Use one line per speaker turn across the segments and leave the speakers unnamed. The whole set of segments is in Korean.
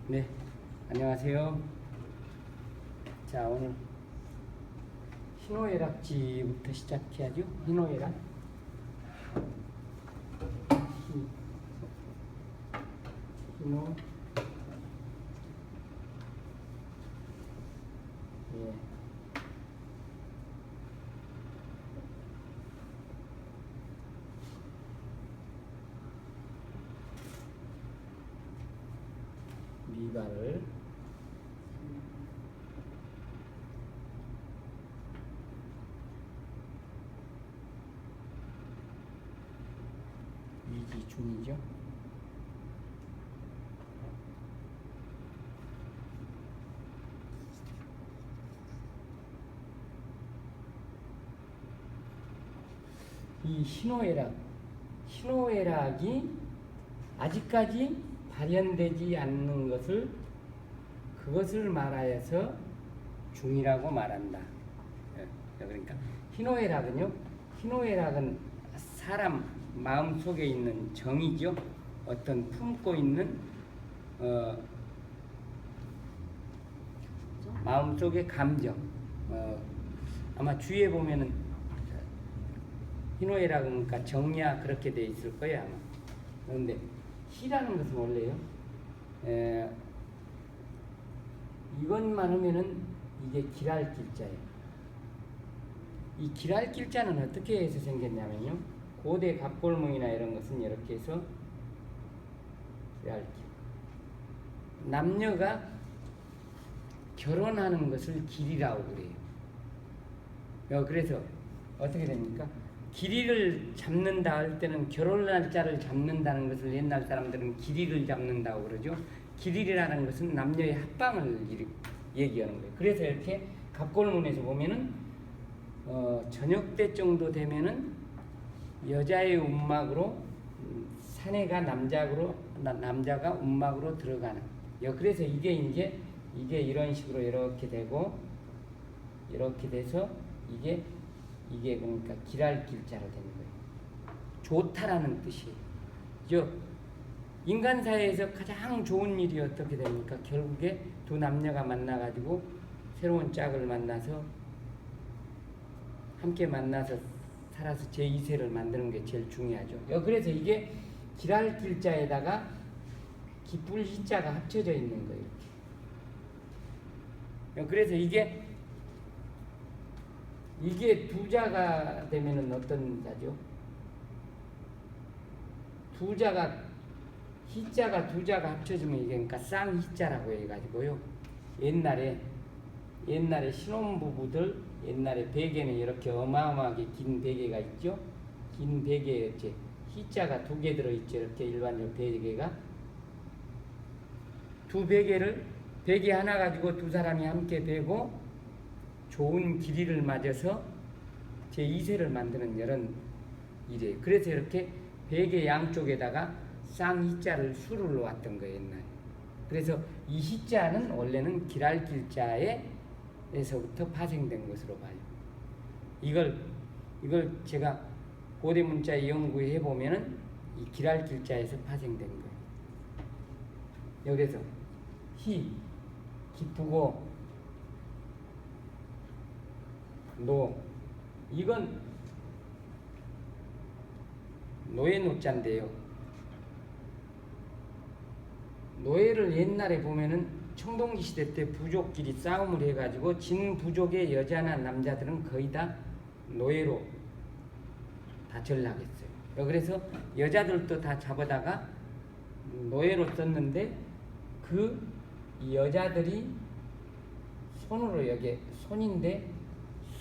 네, 안녕하세요. 자, 오늘 희노애락지부터 시작해야죠. 희노애락. 희노. 예. 미발을 위기중이죠. 이 희노애락이 아직까지 발현되지 않는 그것을 말하여서 중이라고 말한다. 그러니까 희노애락은 사람 마음 속에 있는 정이죠. 어떤 품고 있는 마음 속의 감정. 아마 주위에 보면은 희노애락은 그러니까 정야 그렇게 돼 있을 거예요 아마. 그런데 희라는 것은 원래요. 이것만 하면은 이게 길할 길자예요. 이 길할 길자는 어떻게 해서 생겼냐면요. 고대 갑골문이나 이런 것은 이렇게 해서 길할 길. 남녀가 결혼하는 것을 길이라고 그래요. 그래서 어떻게 됩니까? 길이를 잡는다 할 때는 결혼 날짜를 잡는다는 것을 옛날 사람들은 길이를 잡는다고 그러죠. 길이라는 것은 남녀의 합방을 얘기하는 거예요. 그래서 이렇게 갑골문에서 보면은 저녁 때 정도 되면은 여자의 움막으로 사내가 남자가 움막으로 들어가는. 그래서 이게 이런 식으로 이렇게 되고 이렇게 돼서 이게 그러니까 길할 길자로 되는 거예요. 좋다라는 뜻이에요. 인간 사회에서 가장 좋은 일이 어떻게 됩니까? 결국에 두 남녀가 만나가지고 새로운 짝을 만나서 함께 만나서 살아서 제2세를 만드는 게 제일 중요하죠. 그래서 이게 길할 길자에다가 기쁠 희자가 합쳐져 있는 거예요. 이렇게. 그래서 이게 두자가 되면은 어떤 자죠? 희자가 두자가 합쳐지면 이게 그러니까 쌍희자라고 해가지고요. 옛날에 신혼부부들 옛날에 베개는 이렇게 어마어마하게 긴 베개가 있죠. 긴 베개에 이제 희자가 2개 들어있죠. 이렇게 일반적으로 베개가 베개 하나 가지고 두 사람이 함께 베고 좋은 길이를 맞아서 제2세를 만드는 이런 일이에요. 그래서 이렇게 베개 양쪽에다가 쌍희자를 수를 놓았던 거예요, 옛날에. 그래서 이 희자는 원래는 길할 길자에서부터 파생된 것으로 봐요. 이걸 제가 고대 문자 연구해 보면은 이 길할 길자에서 파생된 거예요. 여기서 기쁘고 이건 노예 노자인데요. 노예를 옛날에 보면은 청동기 시대 때 부족끼리 싸움을 해가지고 진 부족의 여자나 남자들은 거의 다 노예로 다 전락했어요. 그래서 여자들도 다 잡아다가 노예로 썼는데 그 여자들이 손으로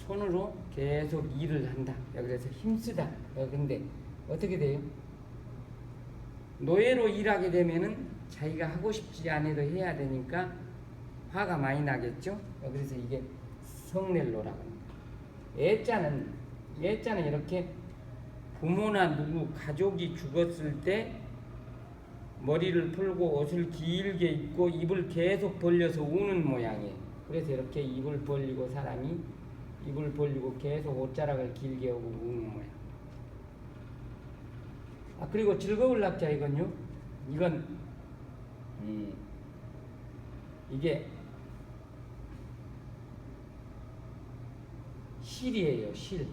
손으로 계속 일을 한다. 그래서 힘쓰다. 근데 어떻게 돼요? 노예로 일하게 되면은 자기가 하고 싶지 않아도 해야 되니까 화가 많이 나겠죠? 그래서 이게 성넬로라고 합니다. 애자는 이렇게 부모나 누구 가족이 죽었을 때 머리를 풀고 옷을 길게 입고 입을 계속 벌려서 우는 모양이에요. 그래서 이렇게 입을 벌리고 사람이 입을 벌리고 계속 옷자락을 길게 하고 우는 모양. 그리고 즐거울 낙자 이건 이게 실이에요. 실.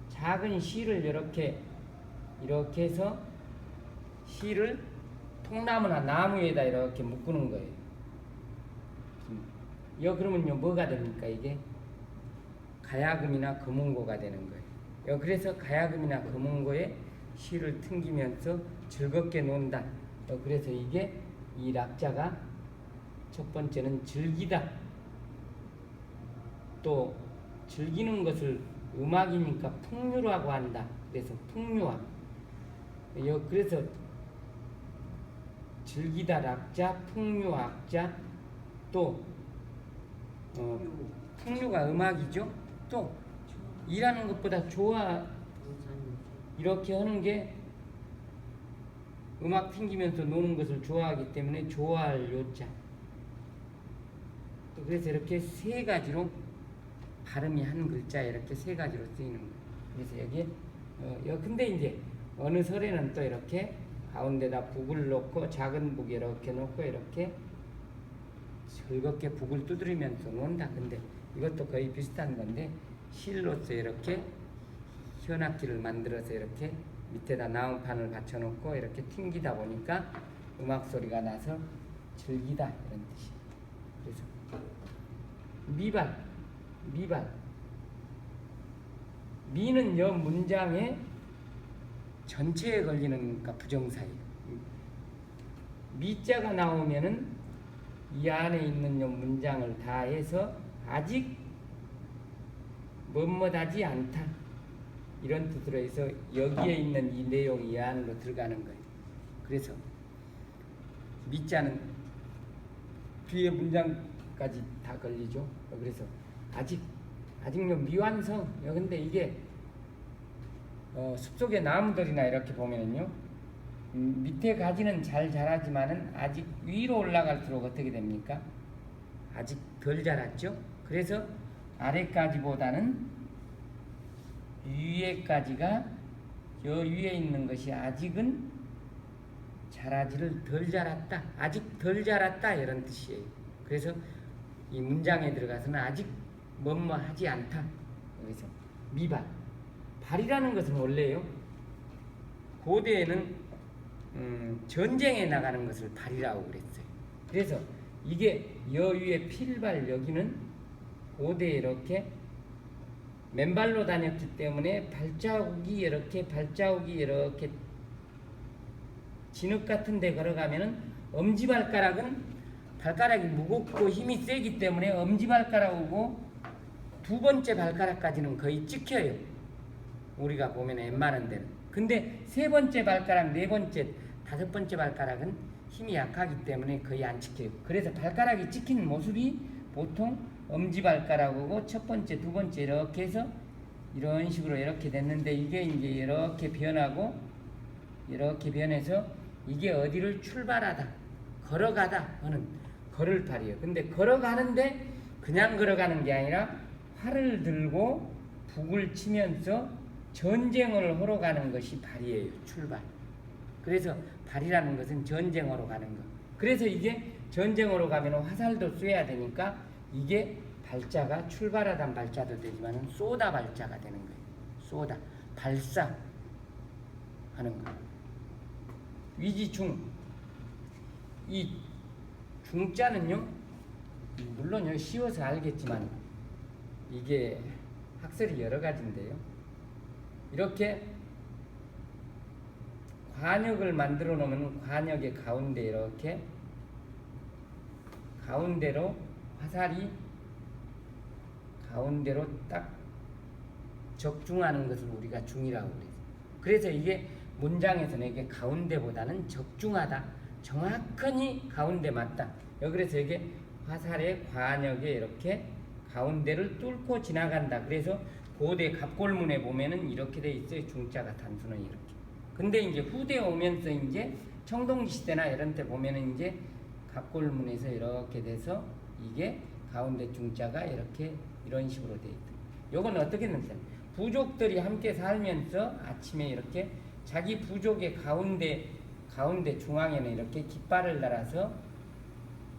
작은 실을 이렇게 해서 실을 통나무나 나무에다 이렇게 묶는 거예요. 그러면요 뭐가 됩니까? 이게 가야금이나 금은고가 되는 거예요. 그래서 가야금이나 금은고에 실을 튕기면서 즐겁게 논다. 그래서 이게 이 락자가 첫 번째는 즐기다. 또 즐기는 것을 음악이니까 풍류라고 한다. 그래서 풍류화. 그래서 즐기다 락자, 풍류악자, 또 풍류가 음악이죠. 또 일하는 것보다 좋아 이렇게 하는 게 음악 튕기면서 노는 것을 좋아하기 때문에 좋아할 요자. 또 그래서 이렇게 세 가지로 발음이 한 글자에 이렇게 세 가지로 쓰이는 거예요. 그래서 여기에 근데 이제 어느 설에는 또 이렇게 가운데다 북을 놓고 작은 북 이렇게 놓고 이렇게 즐겁게 북을 두드리면서 논다. 근데 이것도 거의 비슷한 건데 실로서 이렇게 현악기를 만들어서 이렇게 밑에다 나무판을 받쳐놓고 이렇게 튕기다 보니까 음악 소리가 나서 즐기다 이런 뜻이에요. 그래서 미발 미는 여 문장의 전체에 걸리는 그러니까 부정사예요. 미자가 나오면은 이 안에 있는 요 문장을 다 해서 아직 뭐뭐하지 않다 이런 뜻으로 해서 여기에 있는 이 내용이 이 안으로 들어가는 거예요. 그래서 미자는 뒤에 문장까지 다 걸리죠. 그래서 아직 요 미완성. 근데 이게 숲속의 나무들이나 이렇게 보면은요 밑에 가지는 잘 자라지만은 아직 위로 올라갈수록 어떻게 됩니까? 아직 덜 자랐죠. 그래서 아래까지보다는 위에까지가 저 위에 있는 것이 아직은 자라지를 덜 자랐다. 아직 덜 자랐다 이런 뜻이에요. 그래서 이 문장에 들어가서는 아직 뭐뭐 하지 않다. 그래서 미발. 발이라는 것은 원래요. 고대에는 전쟁에 나가는 것을 발이라고 그랬어요. 그래서 이게 여위에 필발 여기는 고대에 이렇게 맨발로 다녔기 때문에 발자국이 이렇게 진흙 같은 데 걸어가면은 엄지발가락은 발가락이 무겁고 힘이 세기 때문에 엄지발가락하고 두 번째 발가락까지는 거의 찍혀요. 우리가 보면 웬만한 데는. 근데 세 번째 발가락, 네 번째, 다섯 번째 발가락은 힘이 약하기 때문에 거의 안 찍혀요. 그래서 발가락이 찍히는 모습이 보통 엄지발가락하고 첫 번째, 두 번째 이렇게 해서 이런 식으로 이렇게 됐는데 이게 이제 이렇게 변하고 이렇게 변해서 이게 어디를 출발하다, 걸어가다 하는 걸을팔이에요. 근데 걸어가는데 그냥 걸어가는 게 아니라 활을 들고 북을 치면서 전쟁을 하러 가는 것이 발이에요. 출발. 그래서 발이라는 것은 전쟁으로 가는 것. 그래서 이게 전쟁으로 가면 화살도 쏘야 되니까 이게 발자가 출발하단 발자도 되지만 쏘다 발자가 되는 거예요. 쏘다. 발사 하는 거. 위지중. 이 중자는요. 물론 여기 쉬워서 알겠지만 이게 학설이 여러 가지인데요. 이렇게 관역을 만들어 놓으면 관역의 가운데 이렇게 가운데로 화살이 가운데로 딱 적중하는 것을 우리가 중이라고 그래요. 그래서 이게 문장에서는 이게 가운데보다는 적중하다. 정확하니 가운데 맞다. 그래서 이게 화살의 관역에 이렇게 가운데를 뚫고 지나간다. 그래서 고대 갑골문에 보면은 이렇게 돼 있어요. 중자가 단수는 이렇게. 근데 이제 후대에 오면서 이제 청동기 시대나 이런 때 보면은 이제 갑골문에서 이렇게 돼서 이게 가운데 중자가 이렇게 이런 식으로 돼 있다. 요건 어떻게 했는데 부족들이 함께 살면서 아침에 이렇게 자기 부족의 가운데 중앙에는 이렇게 깃발을 달아서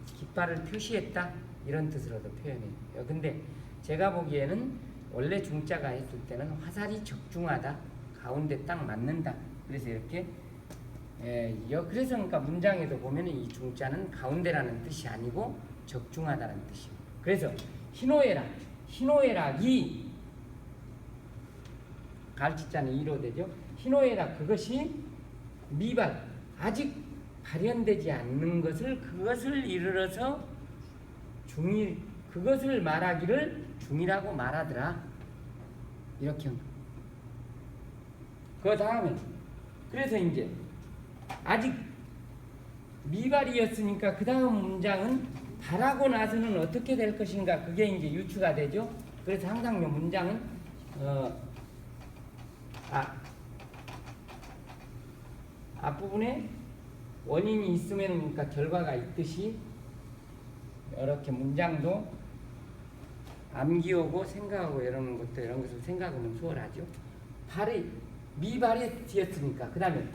깃발을 표시했다 이런 뜻으로도 표현해요. 근데 제가 보기에는 원래 중자가 했을 때는 화살이 적중하다, 가운데 딱 맞는다. 그래서 이렇게 그래서 그러니까 문장에도 보면 이 중자는 가운데라는 뜻이 아니고 적중하다는 뜻이에요. 그래서 희노애락이 갈치자는 이로 되죠. 희노애락 그것이 미발 아직 발현되지 않는 그것을 이르러서 중일 그것을 말하기를 중이라고 말하더라. 이렇게 그 다음에 그래서 이제 아직 미발이었으니까 그 다음 문장은 발하고 나서는 어떻게 될 것인가 그게 이제 유추가 되죠. 그래서 항상 이 문장은 앞부분에 원인이 있으면 그러니까 결과가 있듯이 이렇게 문장도 암기하고 생각하고 이런 것을 생각하면 수월하죠. 발이 미발이 되었으니까 그 다음에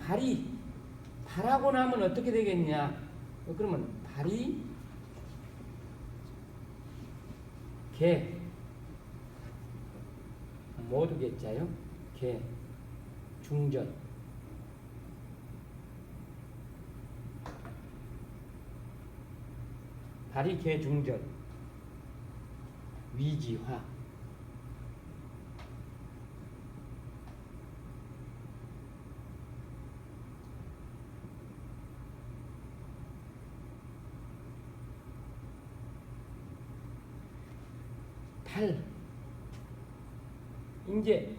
발하고 나면 어떻게 되겠냐? 그러면 발이 개 모두 개자요. 개 중절 발이 개 중절 위지화 이제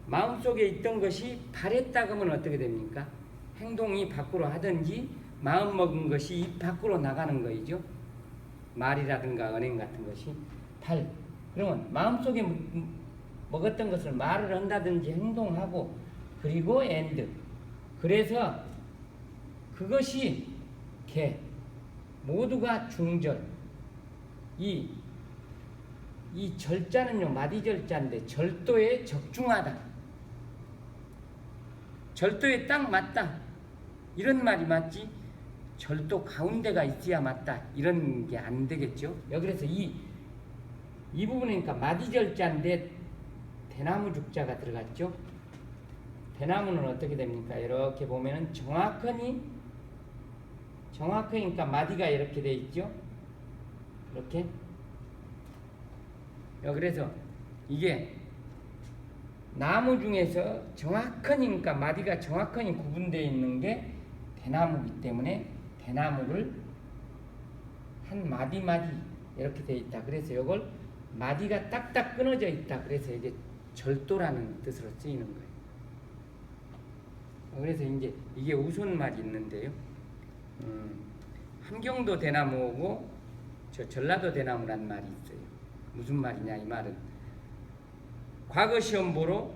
마음속에 있던 것이 발했다 그러면 어떻게 됩니까? 행동이 밖으로 하든지 마음 먹은 것이 입 밖으로 나가는 거이죠. 말이라든가 언행 같은 것이 그러면 마음속에 먹었던 것을 말을 한다든지 행동하고 그리고 그래서 그것이 개 모두가 중절 이 절자는요 마디절자인데 절도에 적중하다 절도에 딱 맞다 이런 말이 맞지 절도 가운데가 있어야 맞다 이런 게 안 되겠죠. 그래서 이 부분이니까 마디절자인데 대나무 죽자가 들어갔죠. 대나무는 어떻게 됩니까? 이렇게 보면은 정확하니까 마디가 이렇게 돼 있죠. 이렇게 그래서 이게 나무 중에서 정확하니까 마디가 정확하니 구분되어 있는 게 대나무이기 때문에 대나무를 한 마디 이렇게 되어 있다. 그래서 이걸 마디가 딱딱 끊어져 있다. 그래서 이게 절도라는 뜻으로 쓰이는 거예요. 그래서 이제 이게 우선말이 있는데요. 함경도 대나무고 전라도 대나무란 말이 있어요. 무슨 말이냐 이 말은 과거 시험 보러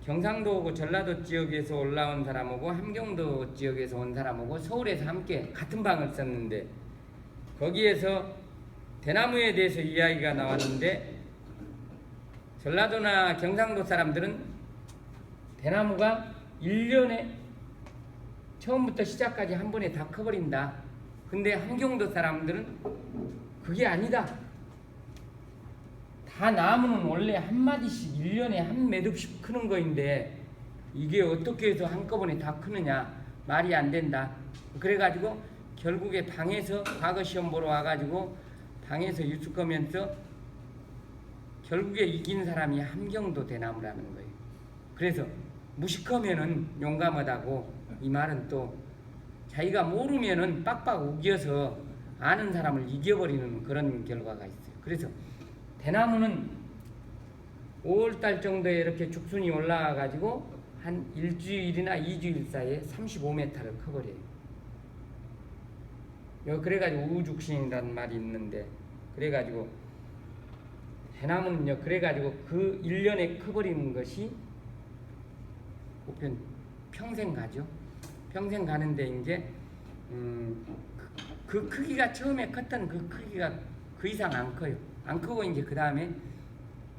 경상도 오고 전라도 지역에서 올라온 사람하고 함경도 지역에서 온 사람하고 서울에서 함께 같은 방을 썼는데 거기에서 대나무에 대해서 이야기가 나왔는데 전라도나 경상도 사람들은 대나무가 1년에 처음부터 시작까지 한 번에 다 커버린다. 근데 함경도 사람들은 그게 아니다. 다 나무는 원래 한 마디씩 1년에 한 매듭씩 크는 거인데 이게 어떻게 해서 한꺼번에 다 크느냐 말이 안 된다. 그래가지고 결국에 방에서 과거 시험 보러 와가지고 방에서 유축하면서 결국에 이긴 사람이 함경도 대나무라는 거예요. 그래서 무식하면은 용감하다고 이 말은 또 자기가 모르면은 빡빡 우겨서 아는 사람을 이겨버리는 그런 결과가 있어요. 그래서 대나무는 5월달 정도에 이렇게 죽순이 올라와가지고 한 일주일이나 2주일 사이에 35m를 커버려요. 그래가지고 우죽신이라는 말이 있는데 그래가지고 대나무는요 그래가지고 그 1년에 커버리는 것이 보편 평생 가죠. 평생 가는데 이제 그 크기가 처음에 컸던 그 크기가 그 이상 안 커요. 안 크고 이제 그 다음에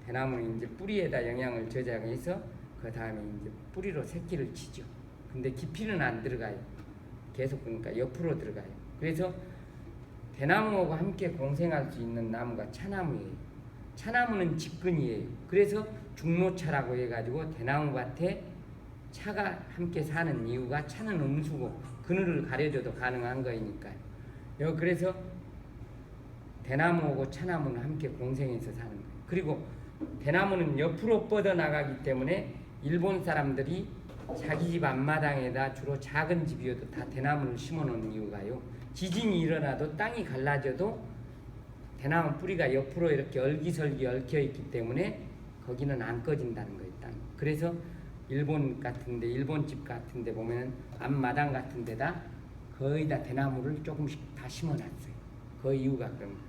대나무는 이제 뿌리에다 영양을 저장해서 그 다음에 이제 뿌리로 새끼를 치죠. 근데 깊이는 안 들어가요. 계속 그러니까 옆으로 들어가요. 그래서 대나무하고 함께 공생할 수 있는 나무가 차나무예요. 차나무는 직근이에요. 그래서 중로차라고 해가지고 대나무밭에 차가 함께 사는 이유가 차는 음수고 그늘을 가려줘도 가능한 거니까요. 그래서 대나무하고 차나무는 함께 공생해서 사는 거예요. 그리고 대나무는 옆으로 뻗어나가기 때문에 일본 사람들이 자기 집 앞마당에다 주로 작은 집이어도 다 대나무를 심어놓은 이유가요. 지진이 일어나도 땅이 갈라져도 대나무 뿌리가 옆으로 이렇게 얼기설기 얽혀있기 때문에 거기는 안 꺼진다는 거예요. 땅이. 그래서 일본 같은데, 일본집 같은데 보면은 앞마당 같은 데다 거의 다 대나무를 조금씩 다 심어놨어요. 그 이유가 그런 거예요.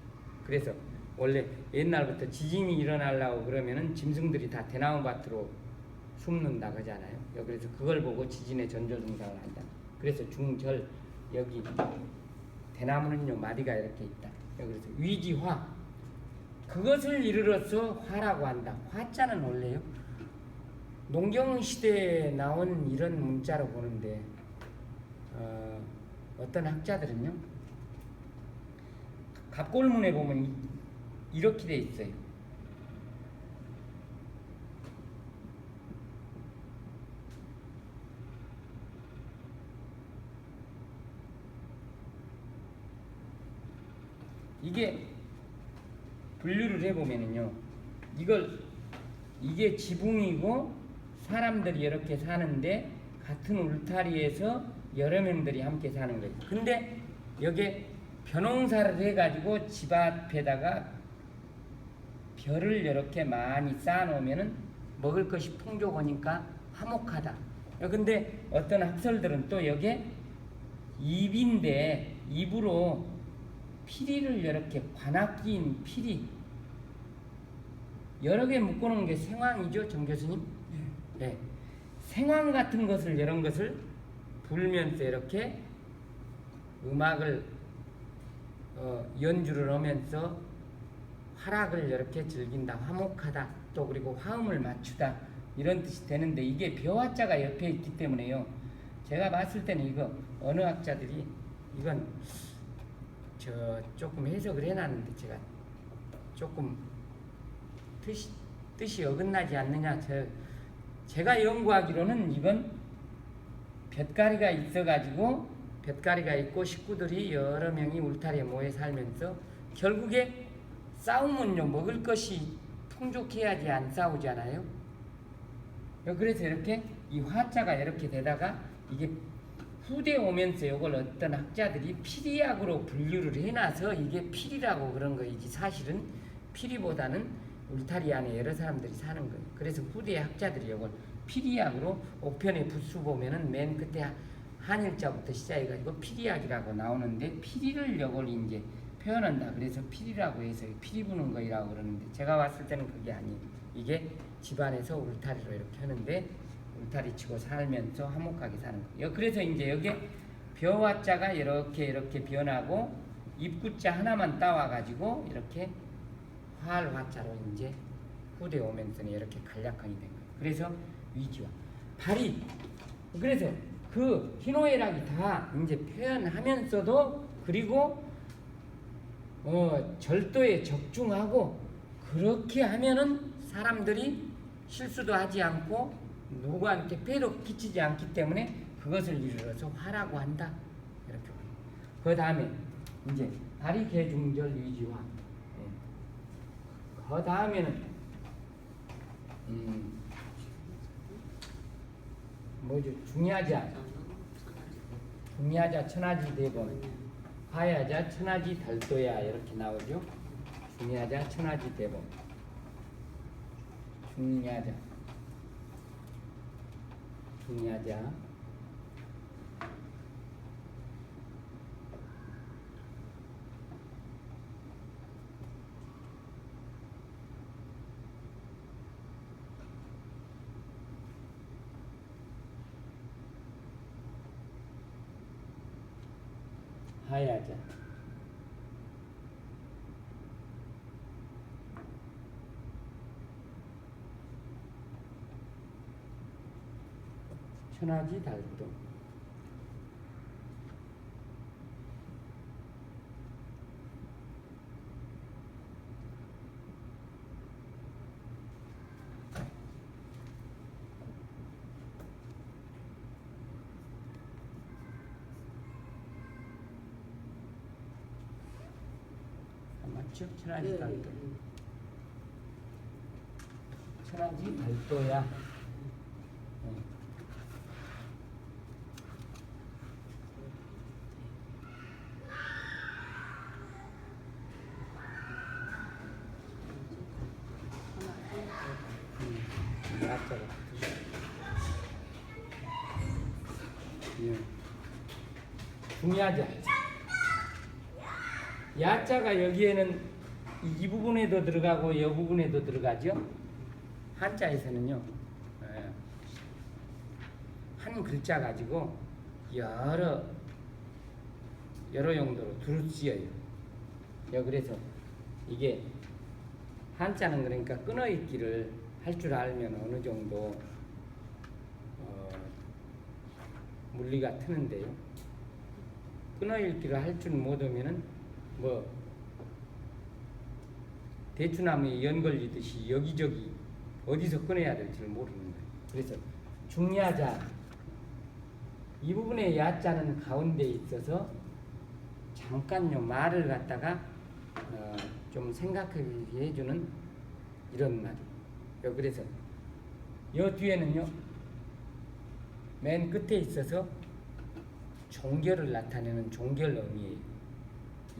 그래서 원래 옛날부터 지진이 일어나려고 그러면은 짐승들이 다 대나무 밭으로 숨는다 그러잖아요. 그래서 그걸 보고 지진의 전조증상을 한다. 그래서 중절 여기 대나무는요 마디가 이렇게 있다. 그래서 위지화 그것을 이르러서 화라고 한다. 화자는 원래요 농경 시대에 나온 이런 문자로 보는데 어떤 학자들은요 갑골문에 보면 이렇게 돼 있어요. 이게 분류를 해보면은요, 이게 지붕이고 사람들이 이렇게 사는데 같은 울타리에서 여러 명들이 함께 사는 거예요. 근데 여기에 벼농사를 해가지고 집 앞에다가 벼를 이렇게 많이 쌓아놓으면은 먹을 것이 풍족하니까 화목하다. 근데 어떤 학설들은 또 여기에 잎인데 잎으로 피리를 이렇게 관악기인 피리 여러 개 묶어놓은 게 생황이죠, 정 교수님? 네. 생황 같은 것을 이런 것을 불면서 이렇게 음악을 연주를 하면서 화락을 이렇게 즐긴다, 화목하다, 또 그리고 화음을 맞추다 이런 뜻이 되는데 이게 벼화자가 옆에 있기 때문에요. 제가 봤을 때는 이거 어느 학자들이 이건 조금 해석을 해놨는데 제가 조금 뜻이 어긋나지 않느냐. 제가 연구하기로는 이건 볏가리가 있어가지고 볏가리가 있고 식구들이 여러 명이 울타리에 모여 살면서 결국에 싸우면요 먹을 것이 풍족해야지 안 싸우잖아요. 그래서 이렇게 이 화자가 이렇게 되다가 이게 후대 오면서 이걸 어떤 학자들이 피리약으로 분류를 해놔서 이게 피리라고 그런 거이지 사실은 피리보다는 울타리 안에 여러 사람들이 사는 거예요. 그래서 후대 학자들이 이걸 피리약으로 옥편의 부수 보면은 맨 끝에 한일자부터 시작해가지고 피리약이라고 나오는데 피리를 이걸 이제 표현한다. 그래서 피리라고 해서 피리 부는 거이라고 그러는데 제가 봤을 때는 그게 아니에요. 이게 집안에서 울타리로 이렇게 하는데 울타리 치고 살면서 화목하게 사는 거예요. 그래서 이제 여기 벼화자가 이렇게 변하고 입구자 하나만 따와가지고 이렇게 활화자로 이제 후대 오면서는 이렇게 간략하게 된 거예요. 그래서 위지와 발이 그래서 그 희노애락이 다 이제 표현하면서도 그리고 절도에 적중하고 그렇게 하면은 사람들이 실수도 하지 않고 누구한테 폐도 끼치지 않기 때문에 그것을 이르러서 화라고 한다. 이렇게. 그 다음에 이제 다리 개중절 위지화. 그 다음에는 뭐죠? 중야자, 천하지 대범, 화야자, 천하지 달도야 이렇게 나오죠. 중야자, 천하지 대범, 중야자. 하야자. 천하지 달도. 그렇죠? 천하지 달도. 천하지 달도야. 야자가 중야자. 야자가 여기에는 이 부분에도 들어가고 이 부분에도 들어가죠. 한자에서는요, 한 글자 가지고 여러 용도로 두루 쓰여요. 그래서 이게 한자는 그러니까 끊어읽기를 할 줄 알면 어느 정도 물리가 트는데요. 끊어읽기를 할 줄 못하면은 뭐 대추나무에 연 걸리듯이 여기저기 어디서 꺼내야 될지를 모르는 거예요. 그래서 중야자, 이 부분의 야자는 가운데 있어서 잠깐요 말을 갖다가 좀 생각하게 해주는 이런 말이에요. 그래서 이 뒤에는요 맨 끝에 있어서 종결을 나타내는 종결음이에요.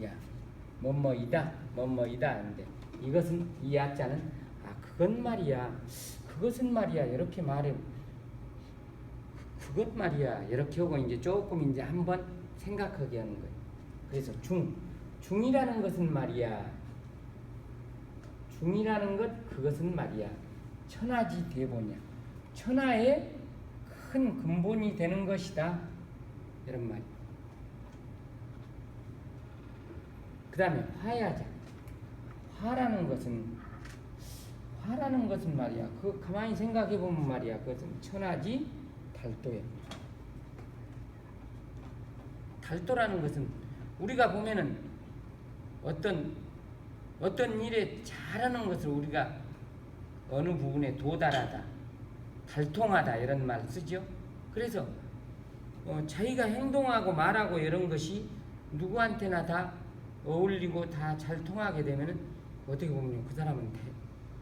야, 뭐뭐이다, 뭐뭐이다 하는데 이것은 이 야자는 그건 말이야, 그것은 말이야 이렇게 말해. 그것 말이야 이렇게 하고 이제 조금 이제 한번 생각하게 하는 거예요. 그래서 중이라는 것은 말이야, 중이라는 것 그것은 말이야, 천하지 대본이야, 천하의 큰 근본이 되는 것이다 이런 말. 그 다음에 화야자. 화라는 것은 말이야, 그 가만히 생각해 보면 말이야, 그것은 천하지 달도야. 달도라는 것은 우리가 보면은 어떤 일에 잘하는 것을 우리가 어느 부분에 도달하다, 달통하다 이런 말 쓰죠. 그래서 자기가 행동하고 말하고 이런 것이 누구한테나 다 어울리고 다 잘 통하게 되면은 어떻게 보면 그 사람은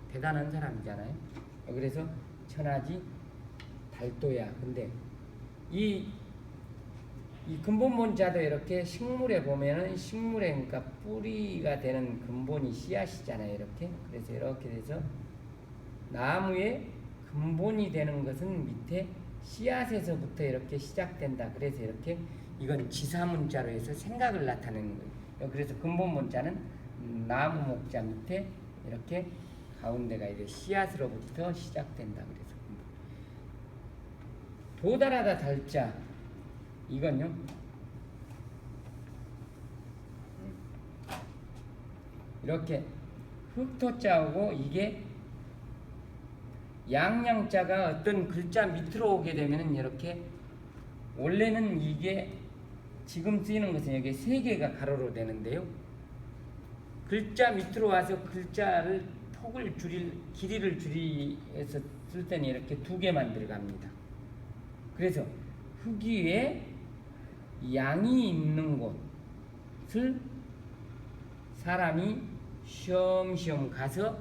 대단한 사람이잖아요. 그래서 천하지 달도야. 근데 이 근본문자도 이렇게 식물에 보면은 식물에 그러니까 뿌리가 되는 근본이 씨앗이잖아요. 이렇게. 그래서 이렇게 돼서 나무의 근본이 되는 것은 밑에 씨앗에서부터 이렇게 시작된다. 그래서 이렇게 이건 지사문자로 해서 생각을 나타내는 거예요. 그래서 근본문자는 나무 목자 밑에 이렇게 가운데가 이제 씨앗으로부터 시작된다. 그래서 도달하다 달자, 이건요 이렇게 흑토자하고 이게 양양자가 어떤 글자 밑으로 오게 되면은 이렇게, 원래는 이게 지금 쓰이는 것은 여기 3개가 가로로 되는데요, 글자 밑으로 와서 글자를 폭을 길이를 줄이해서 쓸 때는 이렇게 2개만 들어갑니다. 그래서 흙 위에 양이 있는 곳을 사람이 쉬엄쉬엄 가서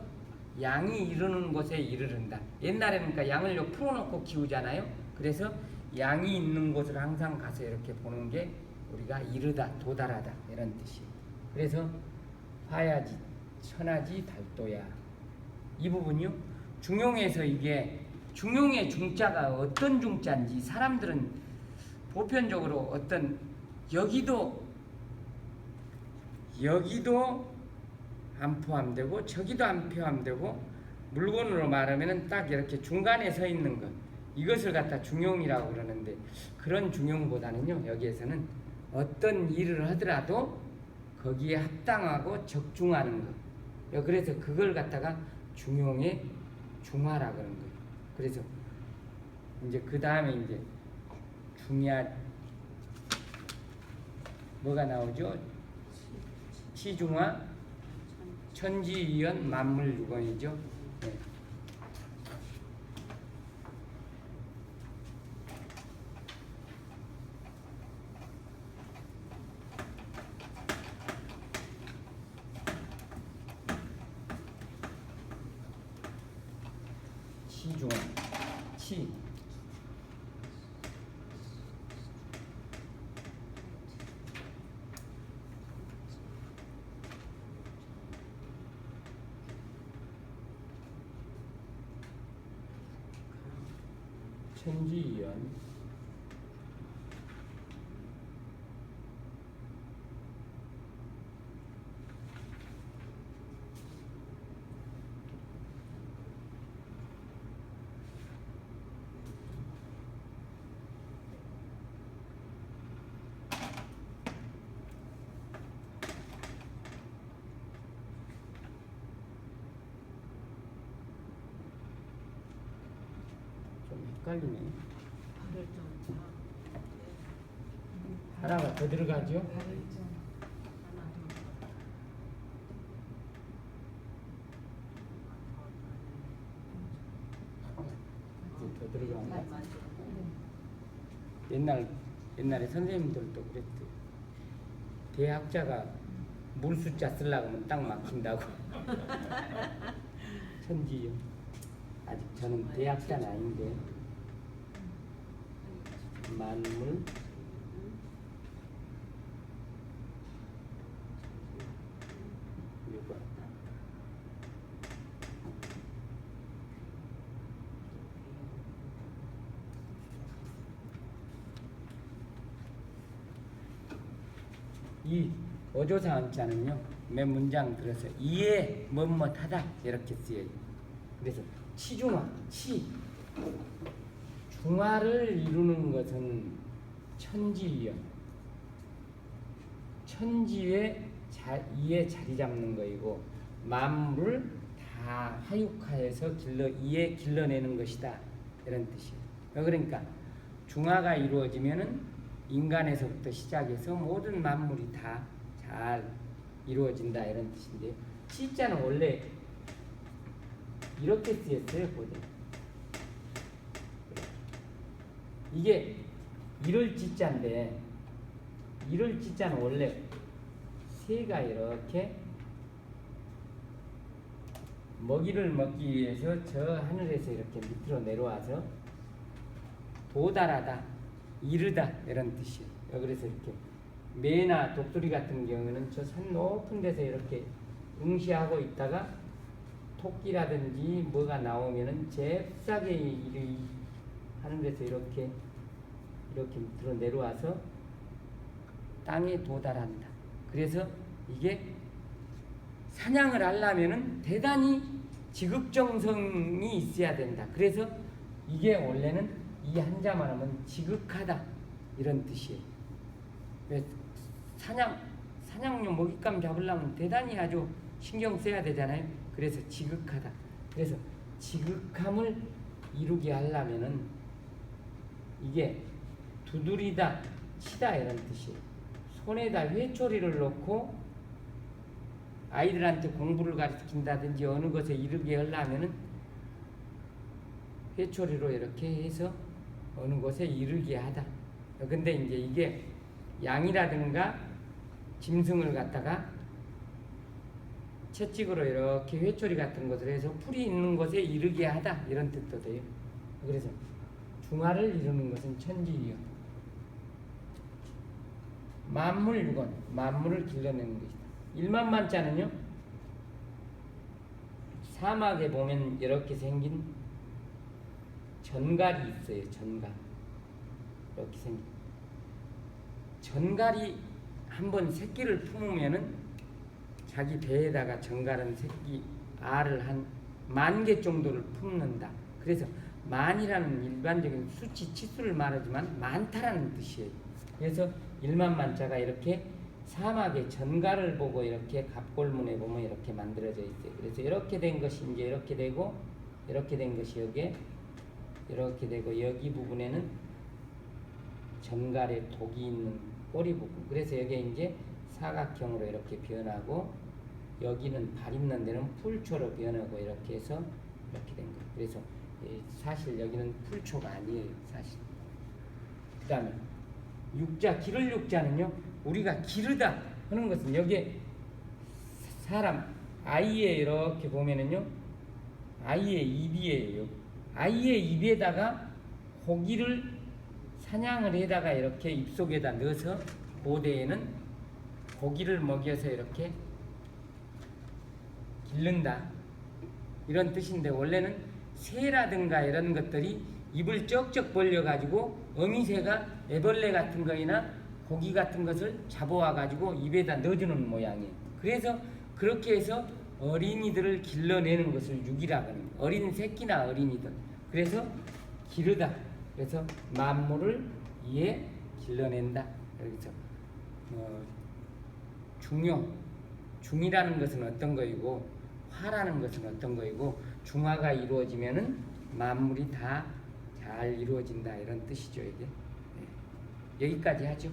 양이 이르는 곳에 이르른다. 옛날에는 그러니까 양을 풀어놓고 키우잖아요. 그래서 양이 있는 곳을 항상 가서 이렇게 보는 게 우리가 이르다, 도달하다 이런 뜻이에요. 그래서 화야지, 천하지 달도야. 이 부분이요. 중용에서 이게 중용의 중자가 어떤 중자인지 사람들은 보편적으로 어떤 여기도 안 포함되고 저기도 안 포함되고 물건으로 말하면 딱 이렇게 중간에 서 있는 것, 이것을 갖다 중용이라고 그러는데, 그런 중용보다는요 여기에서는 어떤 일을 하더라도 거기에 합당하고 적중하는 것, 그래서 그걸 갖다가 중용의 중화라 그런 거예요. 그래서 이제 그 다음에 이제 중야 뭐가 나오죠? 치중화, 천지이연, 만물유건이죠. 네. 치중화. 치. 천지연. 좀 헷갈리네. 하나가 더 들어가죠? 더 들어가나? 옛날에 선생님들도 그랬대. 대학자가 물 숫자 쓰려고 하면 딱 막힌다고. 천지요. 아직 저는 대학자는 아닌데. 만물 유관. 이 어조사 한자는요, 몇 문장 들어서 이에 뭐뭐하다 이렇게 쓰여요. 그래서 치중화, 치 중화를 이루는 것은 천지연, 천지에 이에 자리 잡는 거이고, 만물을 다 하육하여서 이에 길러내는 것이다 이런 뜻이에요. 그러니까 중화가 이루어지면은 인간에서부터 시작해서 모든 만물이 다 잘 이루어진다 이런 뜻인데요. 치자는 원래 이렇게 쓰였어요. 보세요. 이게 이를 지자인데, 이를 지자는 원래 새가 이렇게 먹이를 먹기 위해서 저 하늘에서 이렇게 밑으로 내려와서 도달하다, 이르다 이런 뜻이에요. 그래서 이렇게 매나 독수리 같은 경우는 저 산 높은 데서 이렇게 응시하고 있다가 토끼라든지 뭐가 나오면은 잽싸게 하늘에서 이렇게 밑으로 내려와서 땅에 도달한다. 그래서 이게 사냥을 하려면은 대단히 지극정성이 있어야 된다. 그래서 이게 원래는 이 한자만 하면 지극하다 이런 뜻이에요. 사냥용 먹잇감 잡으려면 대단히 아주 신경 써야 되잖아요. 그래서 지극하다. 그래서 지극함을 이루게 하려면은 이게 두드리다, 치다 이런 뜻이에요. 손에다 회초리를 놓고 아이들한테 공부를 가르친다든지 어느 것에 이르게 하려면은 회초리로 이렇게 해서 어느 곳에 이르게 하다. 근데 이제 이게 양이라든가 짐승을 갖다가 채찍으로 이렇게 회초리 같은 것을 해서 풀이 있는 곳에 이르게 하다 이런 뜻도 돼요. 그래서 중화를 이루는 것은 천지이요. 만물유건, 만물을 길러내는 것이다. 일만만자는요, 사막에 보면 이렇게 생긴 전갈이 있어요. 전갈. 이렇게 생긴 전갈이 한번 새끼를 품으면은 자기 배에다가 전갈은 새끼 알을 한 10,000개 정도를 품는다. 그래서 만이라는 일반적인 수치 치수를 말하지만 많다라는 뜻이에요. 그래서 일만만자가 이렇게 사막의 전갈을 보고 이렇게 갑골문에 보면 이렇게 만들어져 있어요. 그래서 이렇게 된 것이 이제 이렇게 되고, 이렇게 된 것이 여기에 이렇게 되고, 여기 부분에는 전갈에 독이 있는 꼬리 부분. 그래서 여기에 이제 사각형으로 이렇게 변하고, 여기는 발 있는 데는 풀초로 변하고, 이렇게 해서 이렇게 된 거예요. 그래서 사실 여기는 풀초가 아니에요. 사실. 그 다음에 육자, 기를 육자는요, 우리가 기르다 하는 것은 여기에 사람 아이에 이렇게 보면은요, 아이의 입이에요. 아이의 입에다가 고기를 사냥을 해다가 이렇게 입속에다 넣어서 고대에는 고기를 먹여서 이렇게 기른다 이런 뜻인데, 원래는 새라든가 이런 것들이 입을 쩍쩍 벌려 가지고 어미새가 애벌레 같은 거나 고기 같은 것을 잡아와 가지고 입에다 넣어주는 모양이에요. 그래서 그렇게 해서 어린이들을 길러내는 것을 육이라고 하는 거예요. 어린 새끼나 어린이들. 그래서 기르다. 그래서 만물을 이에 길러낸다. 그래서 중이라는 것은 어떤 거이고 화라는 것은 어떤 거이고, 중화가 이루어지면은 만물이 다 잘 이루어진다 이런 뜻이죠. 이게. 네. 여기까지 하죠.